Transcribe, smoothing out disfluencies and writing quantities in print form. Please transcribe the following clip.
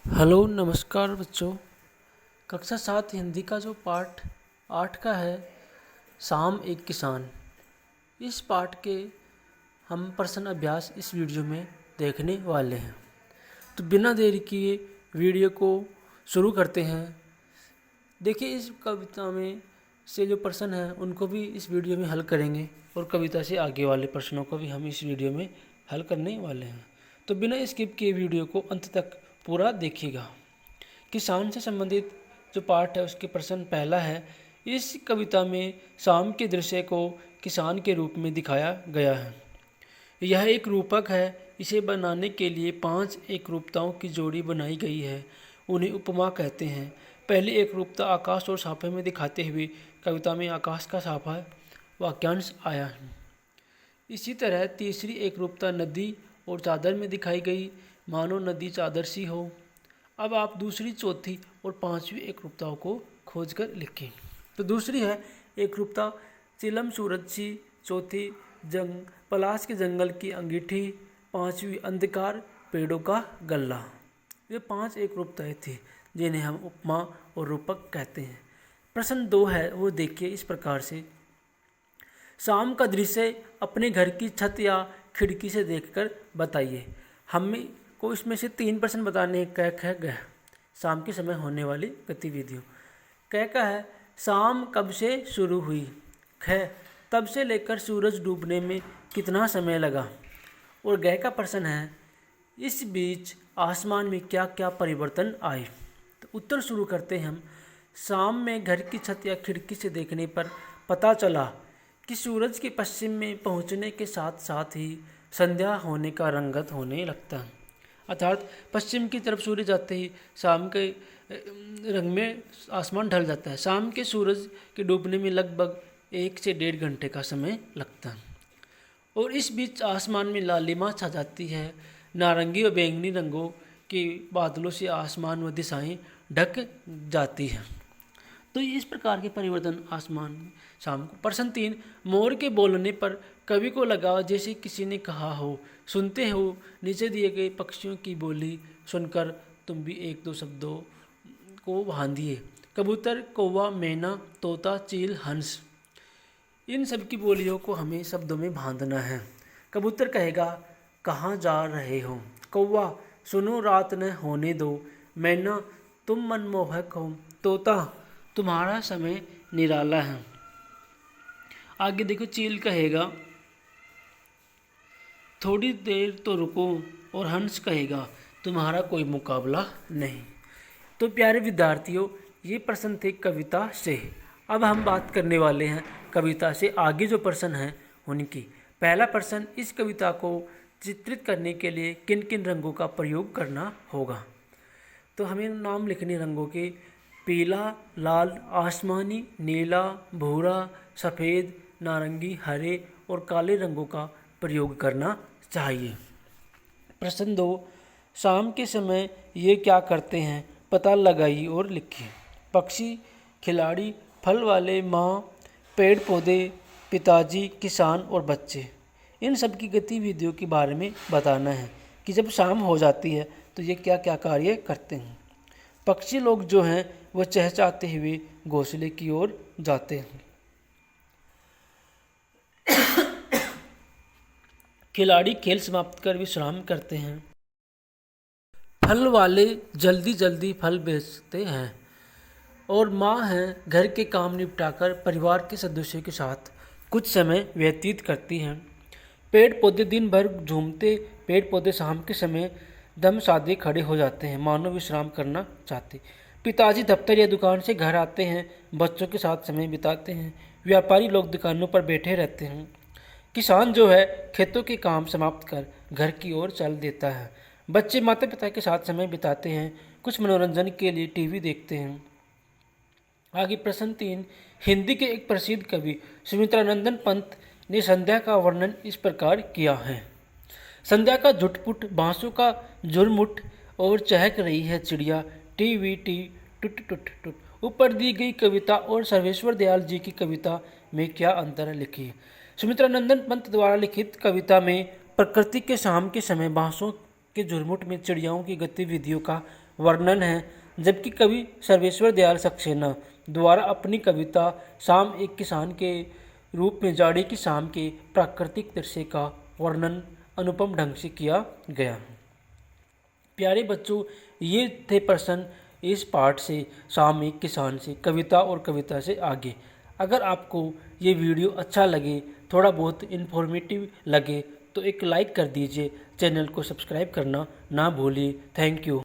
Hello नमस्कार बच्चों। कक्षा 7 हिंदी का जो पाठ 8 का है, शाम एक किसान। इस पाठ के हम प्रश्न अभ्यास इस वीडियो में देखने वाले हैं। तो बिना देरी किए वीडियो को शुरू करते हैं। देखिए, इस कविता में से जो प्रश्न हैं उनको भी इस वीडियो में हल करेंगे और कविता से आगे वाले प्रश्नों को भी हम इस वीडियो में हल करने वाले हैं। तो बिना स्किप किए वीडियो को अंत तक पूरा देखिएगा। किसान से संबंधित जो पाठ है उसके प्रश्न पहला है, इस कविता में शाम के दृश्य को किसान के रूप में दिखाया गया है। यह एक रूपक है। इसे बनाने के लिए 5 एकरूपताओं की जोड़ी बनाई गई है। उन्हें उपमा कहते हैं। पहली एकरूपता आकाश और साफे में दिखाते हुए कविता में आकाश का साफा वाक्यांश आया है। इसी तरह तीसरी एकरूपता नदी और चादर में दिखाई गई, मानो नदी चादर सी हो। अब आप दूसरी, चौथी और पांचवी एकरूपताओं को खोजकर लिखें। तो दूसरी है एकरूपता चिलम सूरज सी, चौथी पलाश के जंगल की अंगीठी, पांचवी अंधकार पेड़ों का गल्ला। ये 5 एकरूपताएं थी जिन्हें हम उपमा और रूपक कहते हैं। प्रश्न 2 है, वो देखिए इस प्रकार से। शाम का दृश्य अपने घर की छत या खिड़की से देखकर बताइए। हमें को इसमें से 3 प्रश्न बताने क ख ग। शाम के समय होने वाली गतिविधियों। क का है, शाम कब से शुरू हुई। ख, तब से लेकर सूरज डूबने में कितना समय लगा। और ग का प्रश्न है, इस बीच आसमान में क्या क्या परिवर्तन आए। तो उत्तर शुरू करते हैं हम। शाम में घर की छत या खिड़की से देखने पर पता चला कि सूरज के पश्चिम में पहुंचने के साथ साथ ही संध्या होने का रंगत होने लगता है। अर्थात पश्चिम की तरफ सूर्य जाते ही शाम के रंग में आसमान ढल जाता है। शाम के सूरज के डूबने में लगभग 1 से 1.5 घंटे का समय लगता है। और इस बीच आसमान में लालिमा छा जाती है। नारंगी और बैंगनी रंगों के बादलों से आसमान व दिशाएं ढक जाती हैं। तो इस प्रकार के परिवर्तन आसमान में शाम को। प्रश्न 3, मोर के बोलने पर कवि को लगा जैसे किसी ने कहा हो। सुनते हो, नीचे दिए गए पक्षियों की बोली सुनकर तुम भी 1-2 शब्दों को बांधिए। कबूतर, कौवा, मैना, तोता, चील, हंस। इन सब की बोलियों को हमें शब्दों में बांधना है। कबूतर कहेगा, कहाँ जा रहे हो। कौवा, सुनो रात न होने दो। मैना, तुम मनमोहक हो। तोता, तुम्हारा समय निराला है। आगे देखो, चील कहेगा, थोड़ी देर तो रुको। और हंस कहेगा, तुम्हारा कोई मुकाबला नहीं। तो प्यारे विद्यार्थियों, ये प्रश्न थे कविता से। अब हम बात करने वाले हैं कविता से आगे जो प्रश्न हैं उनकी। पहला प्रश्न, इस कविता को चित्रित करने के लिए किन किन रंगों का प्रयोग करना होगा। तो हमें नाम लिखने रंगों के। पीला, लाल, आसमानी, नीला, भूरा, सफ़ेद, नारंगी, हरे और काले रंगों का प्रयोग करना चाहिए। प्रश्न 2, शाम के समय ये क्या करते हैं, पता लगाइए और लिखिए। पक्षी, खिलाड़ी, फल वाले, माँ, पेड़ पौधे, पिताजी, किसान और बच्चे। इन सब की गतिविधियों के बारे में बताना है कि जब शाम हो जाती है तो ये क्या क्या कार्य करते हैं। पक्षी लोग जो हैं वो चहचहाते हुए घोंसले की ओर जाते हैं। खिलाड़ी खेल समाप्त कर विश्राम करते हैं। फल वाले जल्दी जल्दी फल बेचते हैं। और माँ हैं घर के काम निपटाकर परिवार के सदस्यों के साथ कुछ समय व्यतीत करती हैं। पेड़ पौधे दिन भर झूमते, पेड़ पौधे शाम के समय दम साधे खड़े हो जाते हैं, मानो विश्राम करना चाहते। पिताजी दफ्तर या दुकान से घर आते हैं, बच्चों के साथ समय बिताते हैं। व्यापारी लोग दुकानों पर बैठे रहते हैं। किसान जो है खेतों के काम समाप्त कर घर की ओर चल देता है। बच्चे माता पिता के साथ समय बिताते हैं, कुछ मनोरंजन के लिए टीवी देखते हैं। आगे प्रश्न 3, हिंदी के एक प्रसिद्ध कवि सुमित्रानंदन पंत ने संध्या का वर्णन इस प्रकार किया है। संध्या का झुटपुट, बांसों का झुरमुट और चहक रही है चिड़िया, टी वी टी टुट टुट टुट। ऊपर दी गई कविता और सर्वेश्वर दयाल जी की कविता में क्या अंतर है, लिखिए। सुमित्रानंदन पंत द्वारा लिखित कविता में प्रकृति के शाम के समय बांसों के झुरमुट में चिड़ियाओं की गतिविधियों का वर्णन है, जबकि कवि सर्वेश्वर दयाल सक्सेना द्वारा अपनी कविता शाम एक किसान के रूप में जाड़े की शाम के प्राकृतिक दृश्य का वर्णन अनुपम ढंग से किया गया। प्यारे बच्चों, ये थे प्रश्न इस पाठ से, शाम एक किसान से, कविता और कविता से आगे। अगर आपको ये वीडियो अच्छा लगे, थोड़ा बहुत इन्फॉर्मेटिव लगे तो एक लाइक कर दीजिए, चैनल को सब्सक्राइब करना ना भूलिए। Thank you.